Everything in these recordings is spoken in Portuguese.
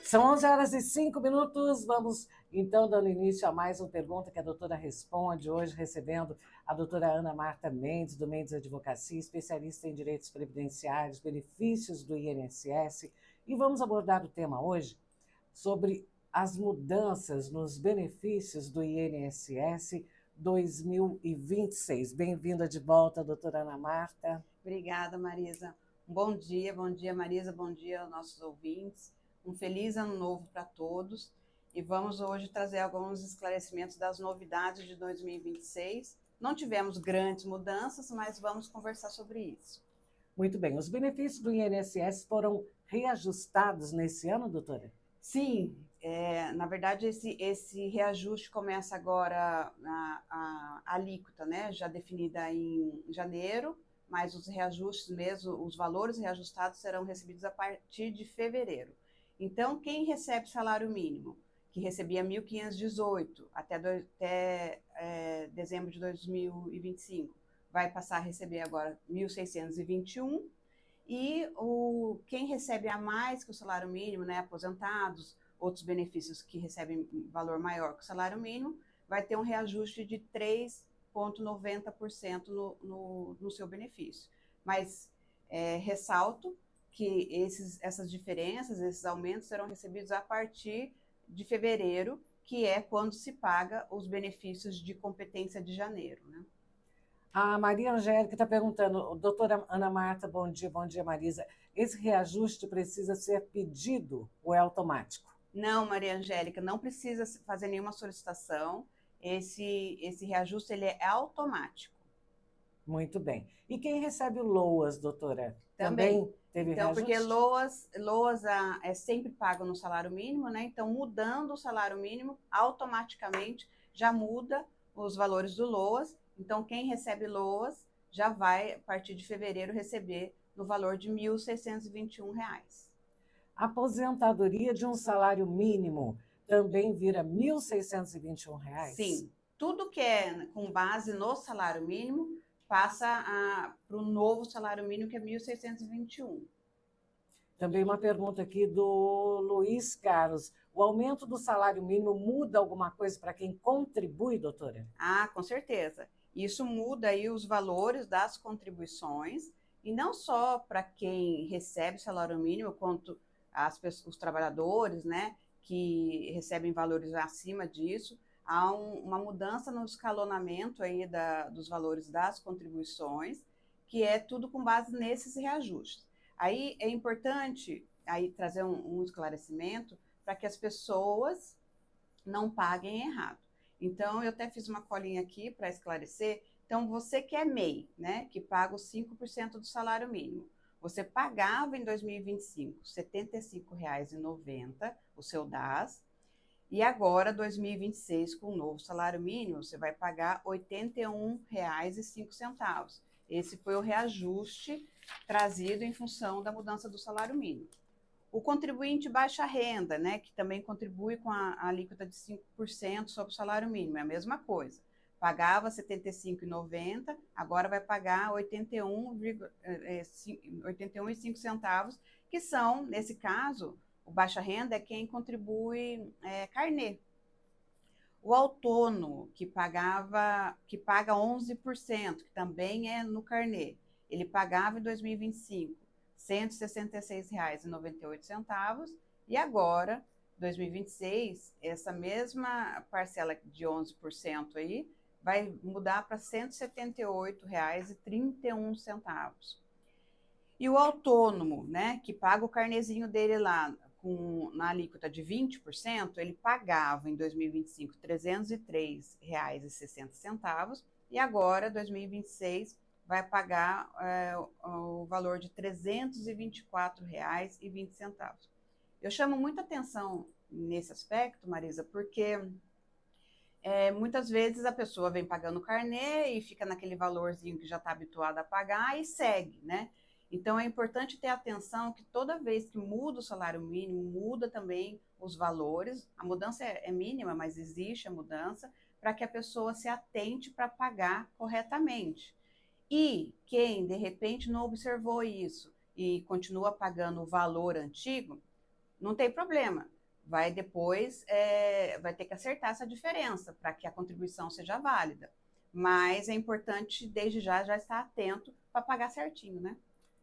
São 11 horas e 5 minutos. Vamos, então, dando início a mais uma pergunta que a doutora responde, hoje recebendo a doutora Ana Marta Mendes, do Mendes Advocacia, especialista em direitos previdenciários, benefícios do INSS. E vamos abordar o tema hoje sobre as mudanças nos benefícios do INSS 2026. Bem-vinda de volta, doutora Ana Marta. Obrigada, Marisa. Bom dia, Marisa, bom dia aos nossos ouvintes. Um feliz ano novo para todos. E vamos hoje trazer alguns esclarecimentos das novidades de 2026. Não tivemos grandes mudanças, mas vamos conversar sobre isso. Muito bem. Os benefícios do INSS foram reajustados nesse ano, doutora? Sim, na verdade esse reajuste começa agora a alíquota, né, já definida em janeiro, mas os reajustes mesmo, os valores reajustados serão recebidos a partir de fevereiro. Então, quem recebe salário mínimo, que recebia 1.518 até dezembro de 2025, vai passar a receber agora 1.621. E quem recebe a mais que o salário mínimo, né, aposentados, outros benefícios que recebem valor maior que o salário mínimo, vai ter um reajuste de 3,90% no seu benefício. Mas ressalto que essas diferenças, esses aumentos serão recebidos a partir de fevereiro, que é quando se paga os benefícios de competência de janeiro, né? A Maria Angélica está perguntando, doutora Ana Marta, bom dia, Marisa. Esse reajuste precisa ser pedido ou é automático? Não, Maria Angélica, não precisa fazer nenhuma solicitação. Esse reajuste ele é automático. Muito bem. E quem recebe o LOAS, doutora? Também teve então, reajuste? porque LOAS é sempre pago no salário mínimo, né? Então, mudando o salário mínimo, automaticamente já muda os valores do LOAS. Então, quem recebe LOAS já vai, a partir de fevereiro, receber no valor de R$ 1.621. A aposentadoria de um salário mínimo também vira R$ 1.621? Sim, tudo que é com base no salário mínimo passa para o novo salário mínimo, que é 1.621. Também uma pergunta aqui do Luiz Carlos. O aumento do salário mínimo muda alguma coisa para quem contribui, doutora? Ah, com certeza. Isso muda aí os valores das contribuições, e não só para quem recebe salário mínimo, quanto os trabalhadores, né, que recebem valores acima disso. Há uma mudança no escalonamento aí dos valores das contribuições, que é tudo com base nesses reajustes. Aí é importante aí trazer um esclarecimento para que as pessoas não paguem errado. Então, eu até fiz uma colinha aqui para esclarecer. Então, você que é MEI, né, que paga os 5% do salário mínimo, você pagava em 2025 R$ 75,90 o seu DAS, e agora, 2026, com o novo salário mínimo, você vai pagar R$ 81,05. Esse foi o reajuste trazido em função da mudança do salário mínimo. O contribuinte baixa renda, né, que também contribui com a alíquota de 5% sobre o salário mínimo, é a mesma coisa. Pagava R$ 75,90, agora vai pagar R$ 81,05, que são, nesse caso, o baixa renda é quem contribui carnê. O autônomo, que paga 11%, que também é no carnê, ele pagava em 2025 R$ 166,98, e agora, 2026, essa mesma parcela de 11% aí vai mudar para R$ 178,31. E o autônomo, né, que paga o carnezinho dele lá na alíquota de 20%, ele pagava em 2025 R$ 303,60, e agora, 2026, vai pagar o valor de R$ 324,20. Eu chamo muita atenção nesse aspecto, Marisa, porque muitas vezes a pessoa vem pagando o carnê e fica naquele valorzinho que já está habituada a pagar e segue, né? Então, é importante ter atenção que toda vez que muda o salário mínimo, muda também os valores. A mudança é mínima, mas existe a mudança, para que a pessoa se atente para pagar corretamente. E quem, de repente, não observou isso e continua pagando o valor antigo, não tem problema. vai depois, vai ter que acertar essa diferença para que a contribuição seja válida. Mas é importante, desde já estar atento para pagar certinho, né?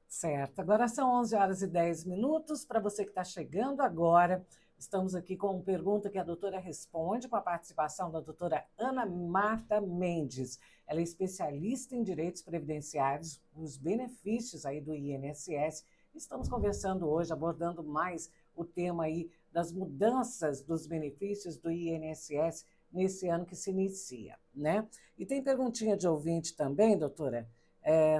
Certo. Agora são 11h10. Para você que está chegando agora, estamos aqui com uma pergunta que a doutora responde, com a participação da doutora Ana Marta Mendes. Ela é especialista em direitos previdenciários, os benefícios aí do INSS. Estamos conversando hoje, abordando mais o tema aí das mudanças dos benefícios do INSS nesse ano que se inicia, né? E tem perguntinha de ouvinte também, doutora,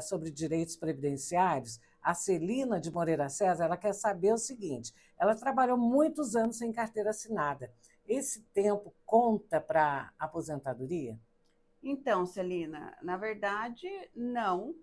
sobre direitos previdenciários. A Celina de Moreira César, ela quer saber o seguinte: ela trabalhou muitos anos sem carteira assinada. Esse tempo conta para aposentadoria? Então, Celina, na verdade, não,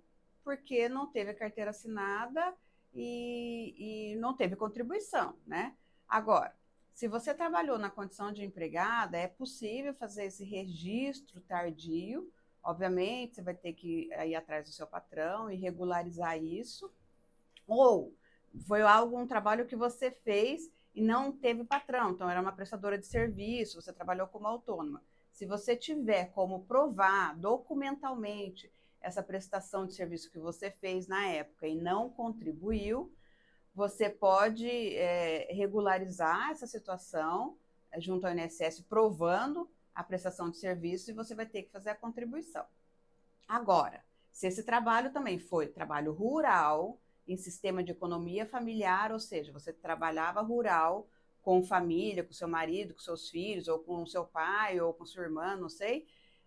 porque não teve a carteira assinada e não teve contribuição, né? Agora, se você trabalhou na condição de empregada, é possível fazer esse registro tardio. Obviamente, você vai ter que ir atrás do seu patrão e regularizar isso. Ou foi um trabalho que você fez e não teve patrão, então era uma prestadora de serviço, você trabalhou como autônoma. Se você tiver como provar documentalmente essa prestação de serviço que você fez na época e não contribuiu, você pode regularizar essa situação junto ao INSS, provando a prestação de serviço, e você vai ter que fazer a contribuição. Agora, se esse trabalho também foi trabalho rural, em sistema de economia familiar, ou seja, você trabalhava rural com família, com seu marido, com seus filhos, ou com seu pai, ou com sua irmã, não sei,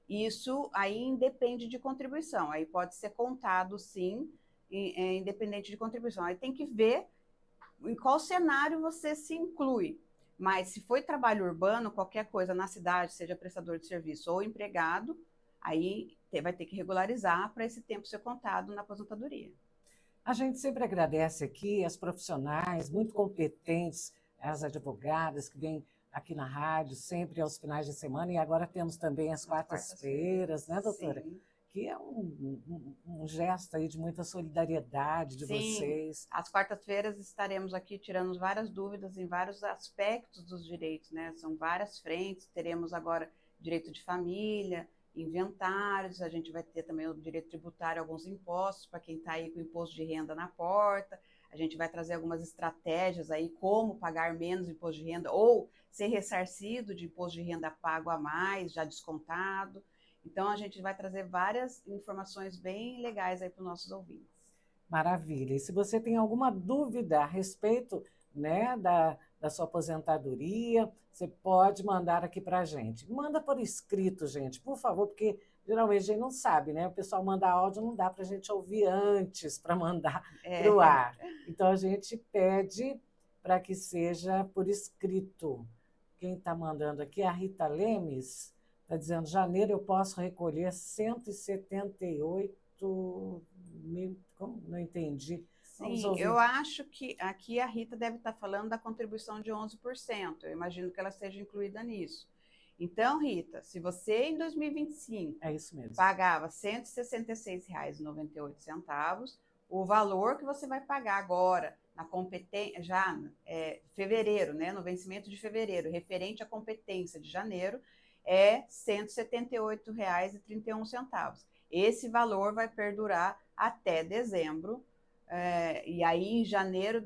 isso aí independe de contribuição, aí pode ser contado sim, independente de contribuição. Aí tem que ver em qual cenário você se inclui. Mas se foi trabalho urbano, qualquer coisa na cidade, seja prestador de serviço ou empregado, aí vai ter que regularizar para esse tempo ser contado na aposentadoria. A gente sempre agradece aqui as profissionais muito competentes, as advogadas que vêm aqui na rádio, sempre aos finais de semana, e agora temos também as quartas-feiras, né, doutora? Sim. Que é um gesto aí de muita solidariedade de Sim. vocês. Às quartas-feiras estaremos aqui tirando várias dúvidas em vários aspectos dos direitos, né? São várias frentes, teremos agora direito de família, inventários, a gente vai ter também o direito tributário, alguns impostos para quem está aí com o imposto de renda na porta. A gente vai trazer algumas estratégias aí, como pagar menos imposto de renda ou ser ressarcido de imposto de renda pago a mais, já descontado. Então, a gente vai trazer várias informações bem legais aí para os nossos ouvintes. Maravilha. E se você tem alguma dúvida a respeito, né, da sua aposentadoria, você pode mandar aqui para a gente. Manda por escrito, gente, por favor, porque geralmente a gente não sabe, né? O pessoal manda áudio, não dá para a gente ouvir antes para mandar para o ar. Então, a gente pede para que seja por escrito. Quem está mandando aqui é a Rita Lemes, está dizendo: janeiro eu posso recolher 178 mil. Como? Não entendi. Sim, eu acho que aqui a Rita deve estar falando da contribuição de 11%. Eu imagino que ela esteja incluída nisso. Então, Rita, se você em 2025 é isso mesmo, pagava R$ 166,98, o valor que você vai pagar agora na competência, já fevereiro, né, no vencimento de fevereiro, referente à competência de janeiro, é R$ 178,31. Esse valor vai perdurar até dezembro, e aí em janeiro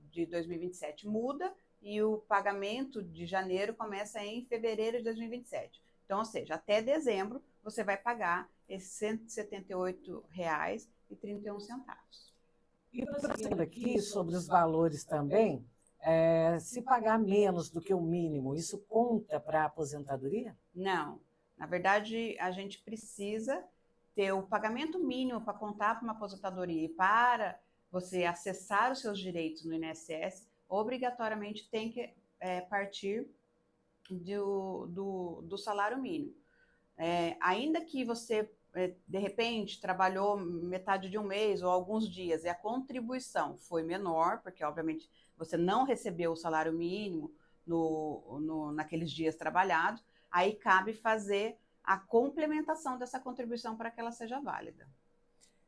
de 2027 muda, e o pagamento de janeiro começa em fevereiro de 2027. Então, ou seja, até dezembro você vai pagar esses R$ 178,31. E prosseguindo aqui sobre os valores também, se pagar menos do que o mínimo, isso conta para a aposentadoria? Não. Na verdade, a gente precisa ter o pagamento mínimo para contar para uma aposentadoria e para você acessar os seus direitos no INSS, obrigatoriamente tem que partir do salário mínimo. Ainda que você, de repente, trabalhou metade de um mês ou alguns dias e a contribuição foi menor, porque, obviamente, você não recebeu o salário mínimo naqueles dias trabalhados, aí cabe fazer a complementação dessa contribuição para que ela seja válida.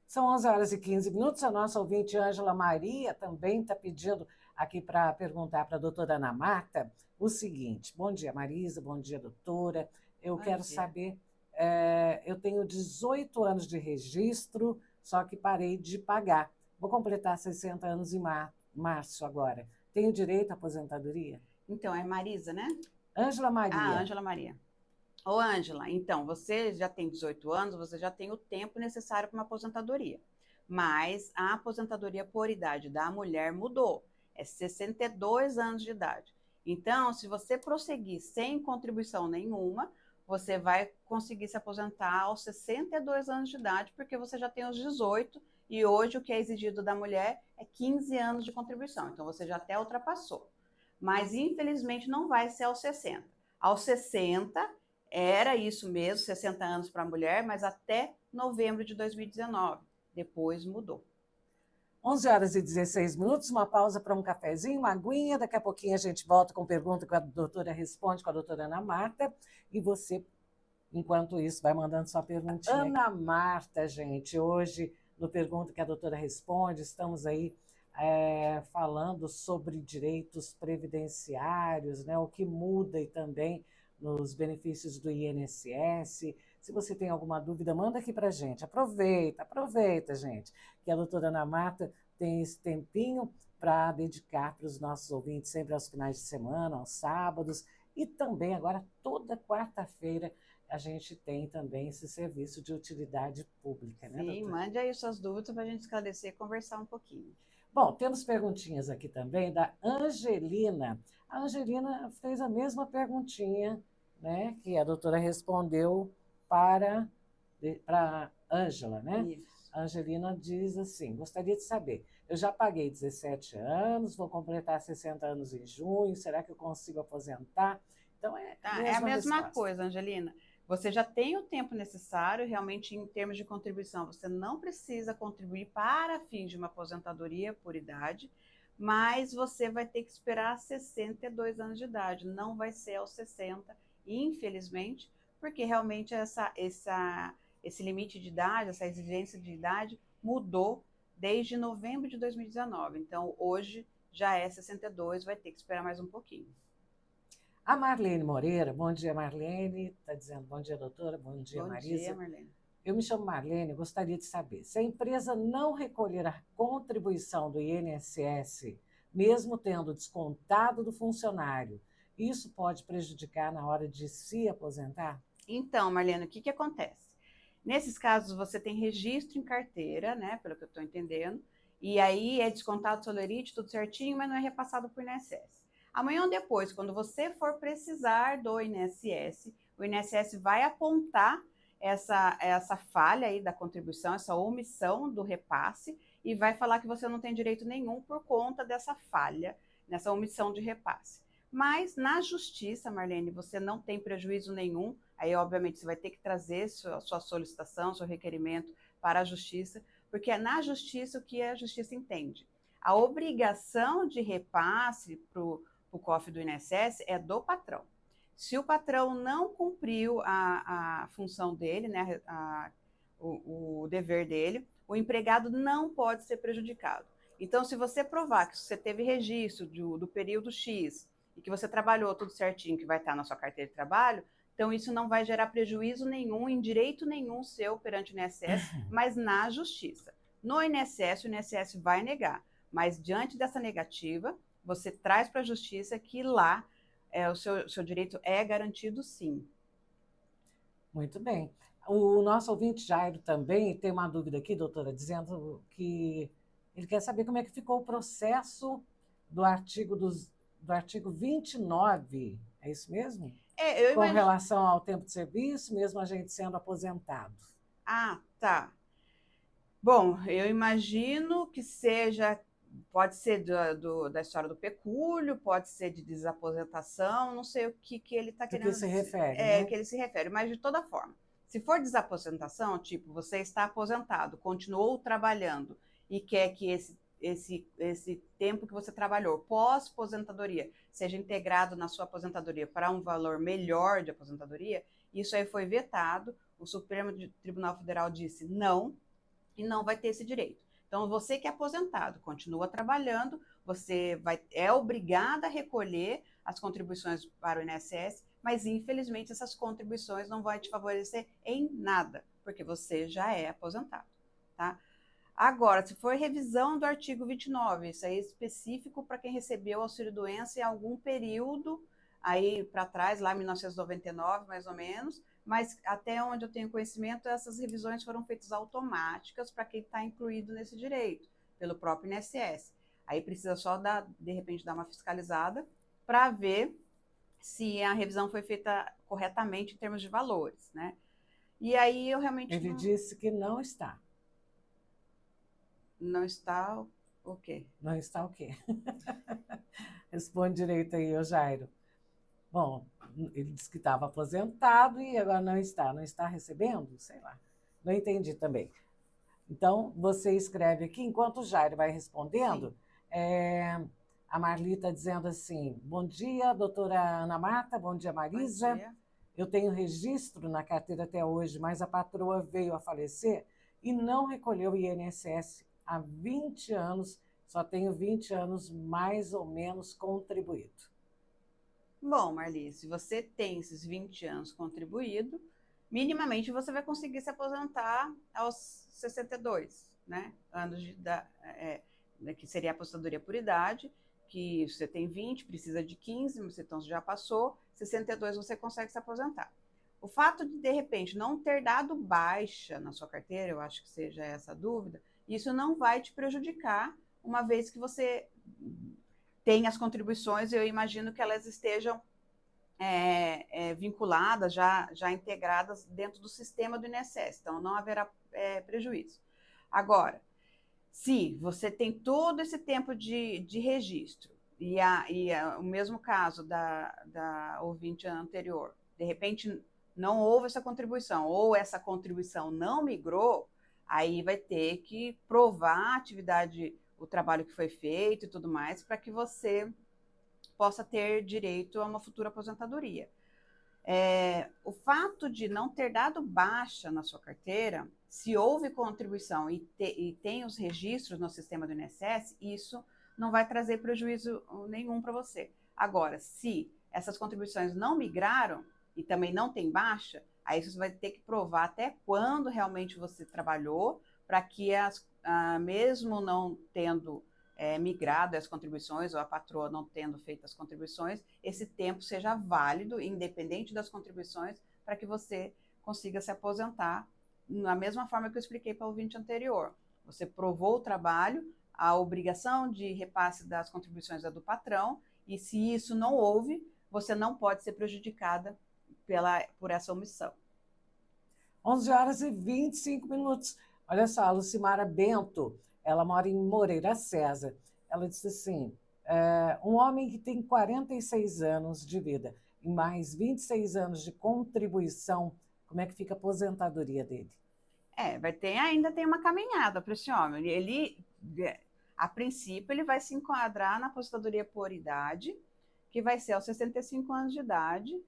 São 11h15. A nossa ouvinte Ângela Maria também está pedindo aqui para perguntar para a doutora Ana Marta o seguinte. Bom dia, Marisa, bom dia, doutora. Eu quero saber, eu tenho 18 anos de registro, só que parei de pagar. Vou completar 60 anos em março agora. Tenho direito à aposentadoria? Então, é Marisa, né? Ângela Maria. Ah, Ângela Maria. Ô, Ângela, então, você já tem 18 anos, você já tem o tempo necessário para uma aposentadoria. Mas a aposentadoria por idade da mulher mudou. É 62 anos de idade. Então, se você prosseguir sem contribuição nenhuma, você vai conseguir se aposentar aos 62 anos de idade, porque você já tem os 18, e hoje o que é exigido da mulher é 15 anos de contribuição. Então, você já até ultrapassou. Mas, infelizmente, não vai ser aos 60. Aos 60, era isso mesmo, 60 anos para a mulher, mas até novembro de 2019. Depois mudou. 11 horas e 16 minutos, uma pausa para um cafezinho, uma aguinha. Daqui a pouquinho a gente volta com pergunta que a doutora responde com a doutora Ana Marta. E você, enquanto isso, vai mandando sua perguntinha. Ana Marta, gente, hoje no Pergunta que a doutora responde, estamos aí falando sobre direitos previdenciários, né, o que muda e também nos benefícios do INSS. Se você tem alguma dúvida, manda aqui para a gente. Aproveita, gente, que a doutora Ana Marta tem esse tempinho para dedicar para os nossos ouvintes, sempre aos finais de semana, aos sábados, e também agora toda quarta-feira a gente tem também esse serviço de utilidade pública, né, Sim, doutora? mande aí suas dúvidas para a gente esclarecer e conversar um pouquinho. Bom, temos perguntinhas aqui também da Angelina. A Angelina fez a mesma perguntinha, né, que a doutora respondeu para a Ângela, né? Isso. A Angelina diz assim, gostaria de saber, eu já paguei 17 anos, vou completar 60 anos em junho, será que eu consigo aposentar? Então, é a mesma resposta. coisa, Angelina. Você já tem o tempo necessário, realmente, em termos de contribuição. Você não precisa contribuir para fins de uma aposentadoria por idade, mas você vai ter que esperar 62 anos de idade. Não vai ser aos 60, infelizmente, porque realmente esse limite de idade, essa exigência de idade mudou desde novembro de 2019. Então, hoje já é 62, vai ter que esperar mais um pouquinho. A Marlene Moreira, bom dia, Marlene, está dizendo bom dia, doutora, bom dia, Marisa. Bom dia, Marlene. Eu me chamo Marlene, gostaria de saber, se a empresa não recolher a contribuição do INSS, mesmo tendo descontado do funcionário, isso pode prejudicar na hora de se aposentar? Então, Marlene, o que acontece? Nesses casos, você tem registro em carteira, né, pelo que eu estou entendendo, e aí é descontado o solerite, tudo certinho, mas não é repassado por INSS. Amanhã ou depois, quando você for precisar do INSS, o INSS vai apontar essa falha aí da contribuição, essa omissão do repasse, e vai falar que você não tem direito nenhum por conta dessa falha, nessa omissão de repasse. Mas na justiça, Marlene, você não tem prejuízo nenhum, aí obviamente você vai ter que trazer sua solicitação, seu requerimento para a justiça, porque é na justiça o que a justiça entende. A obrigação de repasse para o cofre do INSS é do patrão. Se o patrão não cumpriu a função dele, né, o dever dele, o empregado não pode ser prejudicado. Então, se você provar que você teve registro do período X e que você trabalhou tudo certinho, que vai estar na sua carteira de trabalho, então isso não vai gerar prejuízo nenhum, em direito nenhum seu perante o INSS, mas na justiça. No INSS, o INSS vai negar, mas diante dessa negativa, você traz para a justiça que lá o seu direito é garantido, sim. Muito bem. O nosso ouvinte Jairo também tem uma dúvida aqui, doutora, dizendo que ele quer saber como é que ficou o processo do artigo 29, é isso mesmo? Com relação ao tempo de serviço, mesmo a gente sendo aposentado. Ah, tá. Bom, eu imagino que seja, pode ser da história do pecúlio, pode ser de desaposentação, não sei o que ele está querendo dizer. Que se refere, né? né? Que ele se refere, mas de toda forma. Se for desaposentação, tipo, você está aposentado, continuou trabalhando e quer que esse tempo que você trabalhou pós-aposentadoria seja integrado na sua aposentadoria para um valor melhor de aposentadoria, isso aí foi vetado, o Supremo Tribunal Federal disse não, e não vai ter esse direito. Então, você que é aposentado, continua trabalhando, você é obrigada a recolher as contribuições para o INSS, mas infelizmente essas contribuições não vão te favorecer em nada, porque você já é aposentado, tá? Agora, se for revisão do artigo 29, isso aí é específico para quem recebeu auxílio-doença em algum período, aí para trás, lá em 1999, mais ou menos, mas até onde eu tenho conhecimento, essas revisões foram feitas automáticas para quem está incluído nesse direito, pelo próprio INSS. Aí precisa só, de repente, dar uma fiscalizada para ver se a revisão foi feita corretamente em termos de valores, né? E aí eu realmente Ele disse que não está. Não está o quê? Não está o quê? Responde direito aí, ô Jairo. Bom, ele disse que estava aposentado e agora não está. Não está recebendo? Sei lá. Não entendi também. Então, você escreve aqui, enquanto o Jairo vai respondendo, a Marli está dizendo assim, bom dia, doutora Ana Marta, bom dia, Marisa. Bom dia. Eu tenho registro na carteira até hoje, mas a patroa veio a falecer e não recolheu o INSS há 20 anos, só tenho 20 anos mais ou menos contribuído. Bom, Marli, se você tem esses 20 anos contribuído, minimamente você vai conseguir se aposentar aos 62, né? Anos que seria a aposentadoria por idade, que você tem 20, precisa de 15, então você já passou, 62 você consegue se aposentar. O fato de repente, não ter dado baixa na sua carteira, eu acho que seja essa a dúvida, isso não vai te prejudicar, uma vez que você tem as contribuições, eu imagino que elas estejam vinculadas, já integradas dentro do sistema do INSS, então não haverá prejuízo. Agora, se você tem todo esse tempo de registro, o mesmo caso da ouvinte anterior, de repente não houve essa contribuição, ou essa contribuição não migrou, aí vai ter que provar a atividade, o trabalho que foi feito e tudo mais, para que você possa ter direito a uma futura aposentadoria. O fato de não ter dado baixa na sua carteira, se houve contribuição e tem os registros no sistema do INSS, isso não vai trazer prejuízo nenhum para você. Agora, se essas contribuições não migraram e também não tem baixa, aí você vai ter que provar até quando realmente você trabalhou, para que mesmo não tendo migrado as contribuições, ou a patroa não tendo feito as contribuições, esse tempo seja válido, independente das contribuições, para que você consiga se aposentar, na mesma forma que eu expliquei para o ouvinte anterior. Você provou o trabalho, a obrigação de repasse das contribuições é do patrão, e se isso não houve, você não pode ser prejudicada por essa omissão. 11 horas e 25 minutos. Olha só, a Lucimara Bento, ela mora em Moreira César. Ela disse assim, um homem que tem 46 anos de vida e mais 26 anos de contribuição, como é que fica a aposentadoria dele? Ainda tem uma caminhada para esse homem. Ele, a princípio, ele vai se enquadrar na aposentadoria por idade, que vai ser aos 65 anos de idade.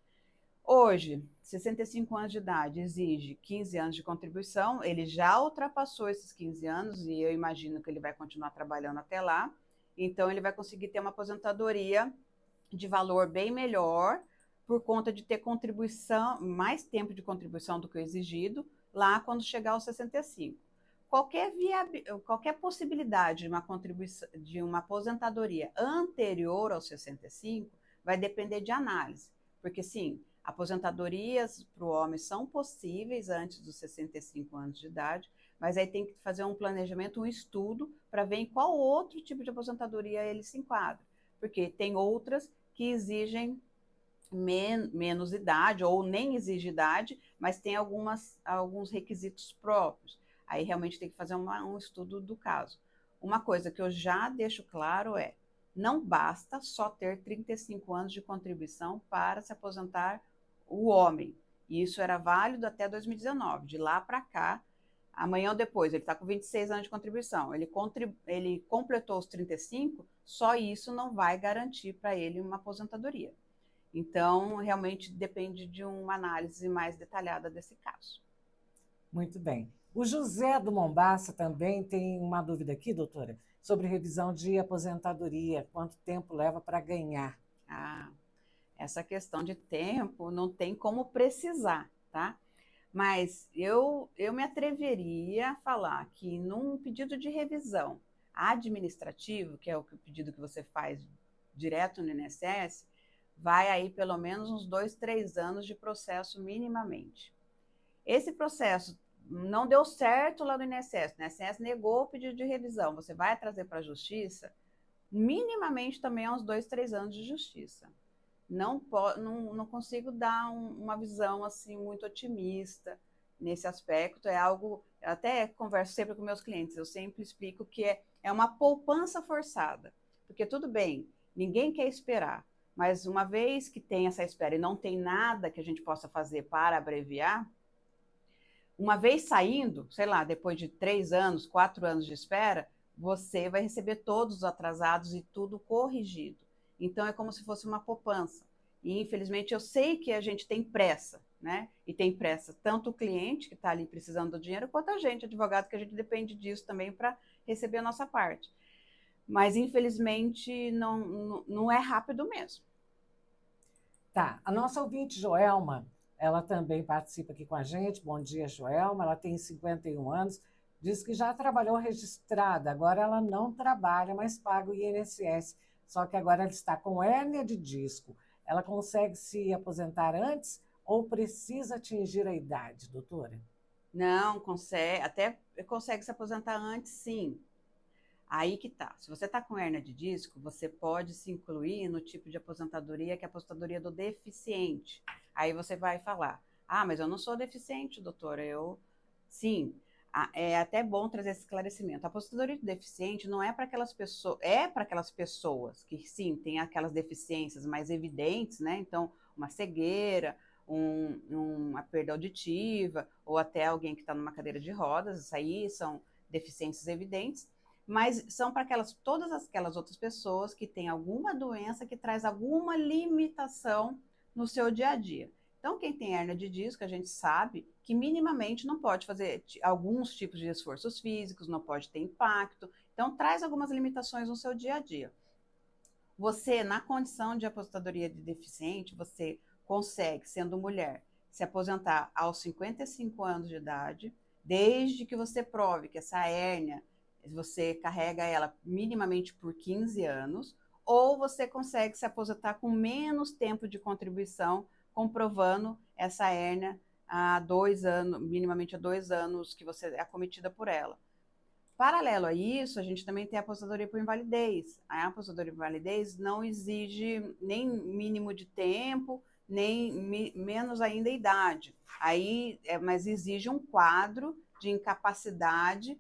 Hoje, 65 anos de idade exige 15 anos de contribuição, ele já ultrapassou esses 15 anos e eu imagino que ele vai continuar trabalhando até lá, então ele vai conseguir ter uma aposentadoria de valor bem melhor por conta de ter contribuição, mais tempo de contribuição do que o exigido, lá quando chegar aos 65. Qualquer possibilidade de uma aposentadoria anterior aos 65 vai depender de análise, porque sim, aposentadorias para o homem são possíveis antes dos 65 anos de idade, mas aí tem que fazer um planejamento, um estudo, para ver em qual outro tipo de aposentadoria ele se enquadra. Porque tem outras que exigem menos idade, ou nem exige idade, mas tem alguns requisitos próprios. Aí realmente tem que fazer um estudo do caso. Uma coisa que eu já deixo claro não basta só ter 35 anos de contribuição para se aposentar o homem. E isso era válido até 2019. De lá para cá, amanhã ou depois, ele está com 26 anos de contribuição. Ele completou os 35, só isso não vai garantir para ele uma aposentadoria. Então, realmente depende de uma análise mais detalhada desse caso. Muito bem. O José do Mombaça também tem uma dúvida aqui, doutora. sobre revisão de aposentadoria. Quanto tempo leva para ganhar? Ah, essa questão de tempo não tem como precisar, tá? Mas eu me atreveria a falar que num pedido de revisão administrativo, que é o pedido que você faz direto no INSS, vai aí pelo menos uns 2, 3 anos de processo minimamente. Esse processo não deu certo lá no INSS, o INSS negou o pedido de revisão, você vai trazer para a justiça, minimamente também é uns 2, 3 anos de justiça. Não consigo dar uma visão assim muito otimista nesse aspecto. É algo, eu até converso sempre com meus clientes, eu sempre explico que é uma poupança forçada, porque tudo bem, ninguém quer esperar, mas uma vez que tem essa espera e não tem nada que a gente possa fazer para abreviar, uma vez saindo, sei lá, depois de 3 anos, 4 anos de espera, você vai receber todos os atrasados e tudo corrigido. Então, é como se fosse uma poupança. E, infelizmente, eu sei que a gente tem pressa, né? E tem pressa tanto o cliente, que está ali precisando do dinheiro, quanto a gente, advogado, que a gente depende disso também para receber a nossa parte. Mas, infelizmente, não é rápido mesmo. Tá, a nossa ouvinte Joelma, ela também participa aqui com a gente. Bom dia, Joelma. Ela tem 51 anos, diz que já trabalhou registrada, agora ela não trabalha, mas paga o INSS. Só que agora ela está com hérnia de disco. Ela consegue se aposentar antes ou precisa atingir a idade, doutora? Não, consegue, até consegue se aposentar antes, sim. Aí que tá. Se você está com hernia de disco, você pode se incluir no tipo de aposentadoria que é a aposentadoria do deficiente. Aí você vai falar: ah, mas eu não sou deficiente, doutora. Sim. É até bom trazer esse esclarecimento. A aposentadoria do deficiente não é para aquelas pessoas, é para aquelas pessoas que sim têm aquelas deficiências mais evidentes, né? Então, uma cegueira, uma perda auditiva, ou até alguém que está numa cadeira de rodas, isso aí são deficiências evidentes, mas são para todas aquelas outras pessoas que têm alguma doença que traz alguma limitação no seu dia a dia. Então, quem tem hernia de disco, a gente sabe que minimamente não pode fazer alguns tipos de esforços físicos, não pode ter impacto, então traz algumas limitações no seu dia a dia. Você, na condição de aposentadoria de deficiente, você consegue, sendo mulher, se aposentar aos 55 anos de idade, desde que você prove que essa hérnia você carrega ela minimamente por 15 anos, ou você consegue se aposentar com menos tempo de contribuição, comprovando essa hérnia há 2 anos, minimamente há 2 anos que você é acometida por ela. Paralelo a isso, a gente também tem a aposentadoria por invalidez. A aposentadoria por invalidez não exige nem mínimo de tempo, nem menos ainda idade. Mas exige um quadro de incapacidade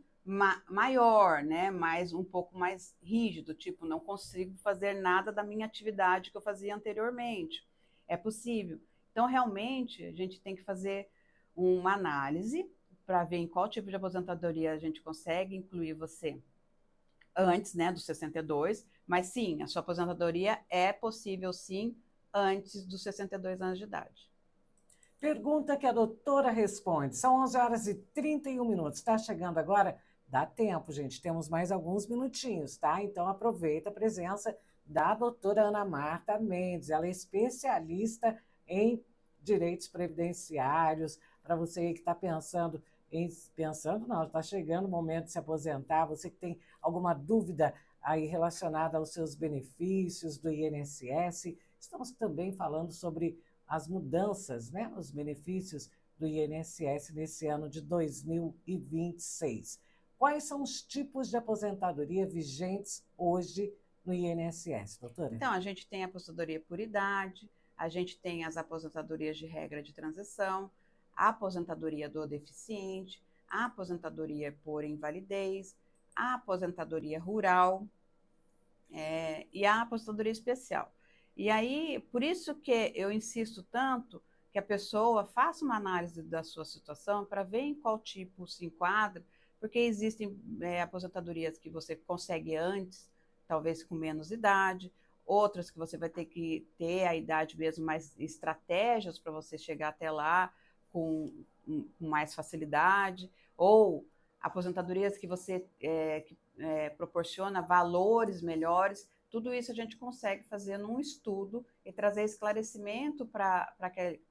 maior, né? Um pouco mais rígido, tipo, não consigo fazer nada da minha atividade que eu fazia anteriormente. É possível. Então, realmente, a gente tem que fazer uma análise para ver em qual tipo de aposentadoria a gente consegue incluir você antes, né, dos 62, mas sim, a sua aposentadoria é possível sim antes dos 62 anos de idade. Pergunta que a doutora responde. São 11 horas e 31 minutos. Está chegando agora? Dá tempo, gente. Temos mais alguns minutinhos, tá? Então aproveita a presença da doutora Ana Marta Mendes. Ela é especialista em direitos previdenciários. Para você que está pensando, não, está chegando o momento de se aposentar. Você que tem alguma dúvida aí relacionada aos seus benefícios do INSS. Estamos também falando sobre as mudanças, né, os benefícios do INSS nesse ano de 2026. Quais são os tipos de aposentadoria vigentes hoje no INSS, doutora? Então, a gente tem a aposentadoria por idade, a gente tem as aposentadorias de regra de transição, a aposentadoria do deficiente, a aposentadoria por invalidez, a aposentadoria rural e a aposentadoria especial. E aí, por isso que eu insisto tanto que a pessoa faça uma análise da sua situação para ver em qual tipo se enquadra, porque existem aposentadorias que você consegue antes, talvez com menos idade, outras que você vai ter que ter a idade mesmo, mais estratégias para você chegar até lá com mais facilidade, ou aposentadorias que você proporciona valores melhores. Tudo isso a gente consegue fazer num estudo e trazer esclarecimento para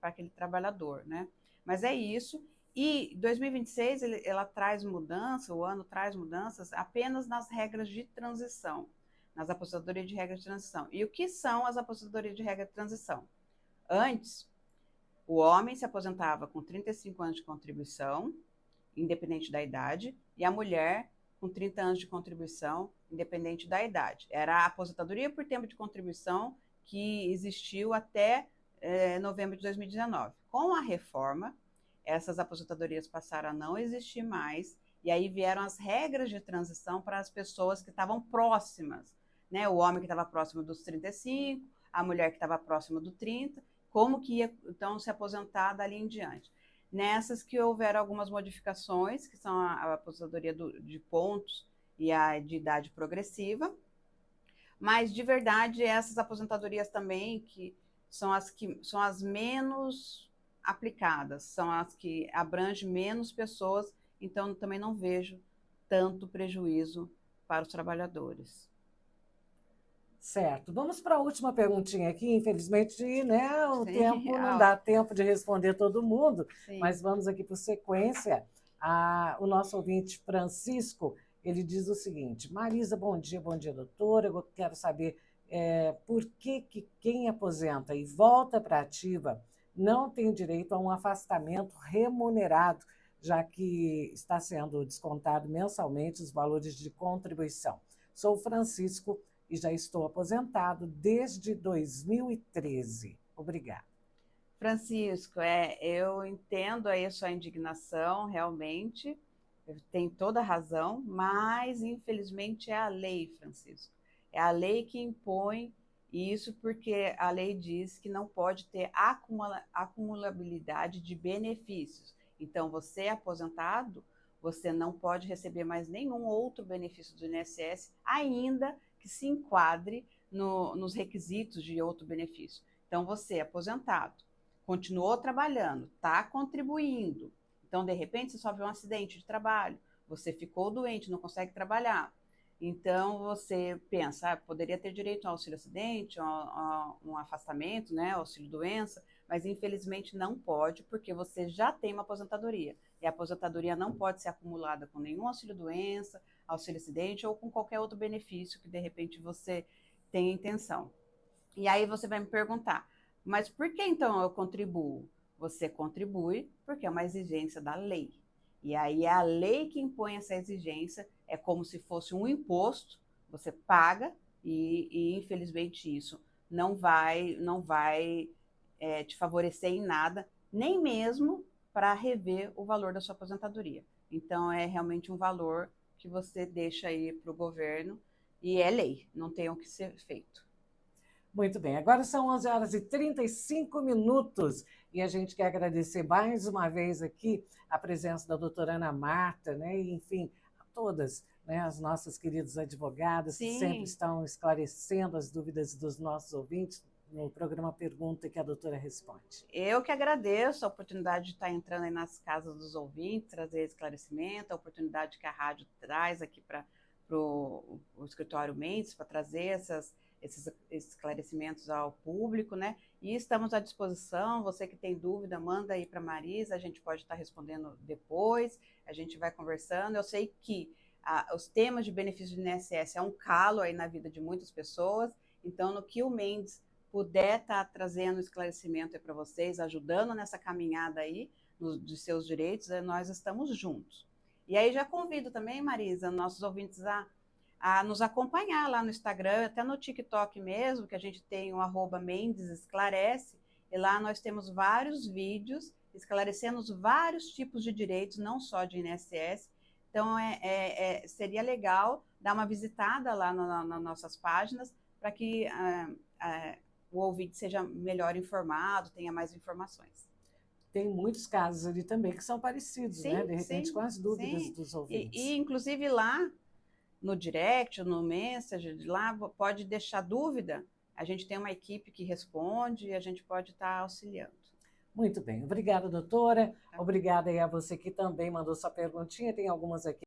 aquele trabalhador, né? Mas é isso. E 2026 ela traz mudança, o ano traz mudanças apenas nas regras de transição, nas aposentadorias de regra de transição. E o que são as aposentadorias de regra de transição? Antes, o homem se aposentava com 35 anos de contribuição, independente da idade, e a mulher com 30 anos de contribuição, independente da idade. Era a aposentadoria por tempo de contribuição que existiu até novembro de 2019. Com a reforma, essas aposentadorias passaram a não existir mais, e aí vieram as regras de transição para as pessoas que estavam próximas, né? O homem que estava próximo dos 35, a mulher que estava próxima do 30, como que ia, então, se aposentar dali em diante. Nessas que houveram algumas modificações, que são a aposentadoria de pontos e a de idade progressiva, mas, de verdade, essas aposentadorias também que são as menos aplicadas, são as que abrangem menos pessoas, então também não vejo tanto prejuízo para os trabalhadores. Certo. Vamos para a última perguntinha aqui. Infelizmente, né, o Sim, tempo não dá tempo de responder todo mundo, sim. mas vamos aqui por sequência. O nosso ouvinte Francisco, ele diz o seguinte: Marisa, bom dia, doutora. Eu quero saber por que quem aposenta e volta para a ativa não tem direito a um afastamento remunerado, já que está sendo descontado mensalmente os valores de contribuição. Sou Francisco e já estou aposentado desde 2013. Obrigada. Francisco, eu entendo aí a sua indignação, realmente, tem toda a razão, mas infelizmente é a lei, Francisco. É a lei que impõe isso, porque a lei diz que não pode ter acumulabilidade de benefícios. Então, você é aposentado, você não pode receber mais nenhum outro benefício do INSS, ainda que se enquadre nos requisitos de outro benefício. Então, você é aposentado, continuou trabalhando, está contribuindo. Então, de repente, você sofre um acidente de trabalho, você ficou doente, não consegue trabalhar. Então, você pensa, poderia ter direito a um auxílio-acidente, a um afastamento, né, auxílio-doença, mas infelizmente não pode, porque você já tem uma aposentadoria. E a aposentadoria não pode ser acumulada com nenhum auxílio-doença, auxílio-acidente ou com qualquer outro benefício que, de repente, você tenha intenção. E aí você vai me perguntar, mas por que então eu contribuo? Você contribui porque é uma exigência da lei. E aí é a lei que impõe essa exigência, é como se fosse um imposto, você paga e infelizmente isso não vai te favorecer em nada, nem mesmo para rever o valor da sua aposentadoria. Então é realmente um valor que você deixa aí para o governo e é lei, não tem o que ser feito. Muito bem, agora são 11 horas e 35 minutos e a gente quer agradecer mais uma vez aqui a presença da doutora Ana Marta, né? E, enfim, a todas, né, as nossas queridas advogadas Sim, que sempre estão esclarecendo as dúvidas dos nossos ouvintes no programa Pergunta que a doutora responde. Eu que agradeço a oportunidade de estar entrando aí nas casas dos ouvintes, trazer esclarecimento, a oportunidade que a rádio traz aqui para o escritório Mendes, para trazer esses esclarecimentos ao público, né? E estamos à disposição, você que tem dúvida, manda aí para a Marisa, a gente pode estar respondendo depois, a gente vai conversando. Eu sei que os temas de benefício do INSS é um calo aí na vida de muitas pessoas, então no que o Mendes puder estar trazendo esclarecimento para vocês, ajudando nessa caminhada aí de seus direitos, nós estamos juntos. E aí já convido também, Marisa, nossos ouvintes a nos acompanhar lá no Instagram, até no TikTok mesmo, que a gente tem o @mendesesclarece, e lá nós temos vários vídeos esclarecendo vários tipos de direitos, não só de INSS. Então, seria legal dar uma visitada lá nas nossas páginas para que o ouvinte seja melhor informado, tenha mais informações. Tem muitos casos ali também que são parecidos, sim, né? De repente, sim, com as dúvidas sim. dos ouvintes. E, inclusive, lá no direct, no Messenger, lá pode deixar dúvida, a gente tem uma equipe que responde e a gente pode estar auxiliando. Muito bem, obrigada, doutora. Obrigada aí a você que também mandou sua perguntinha, tem algumas aqui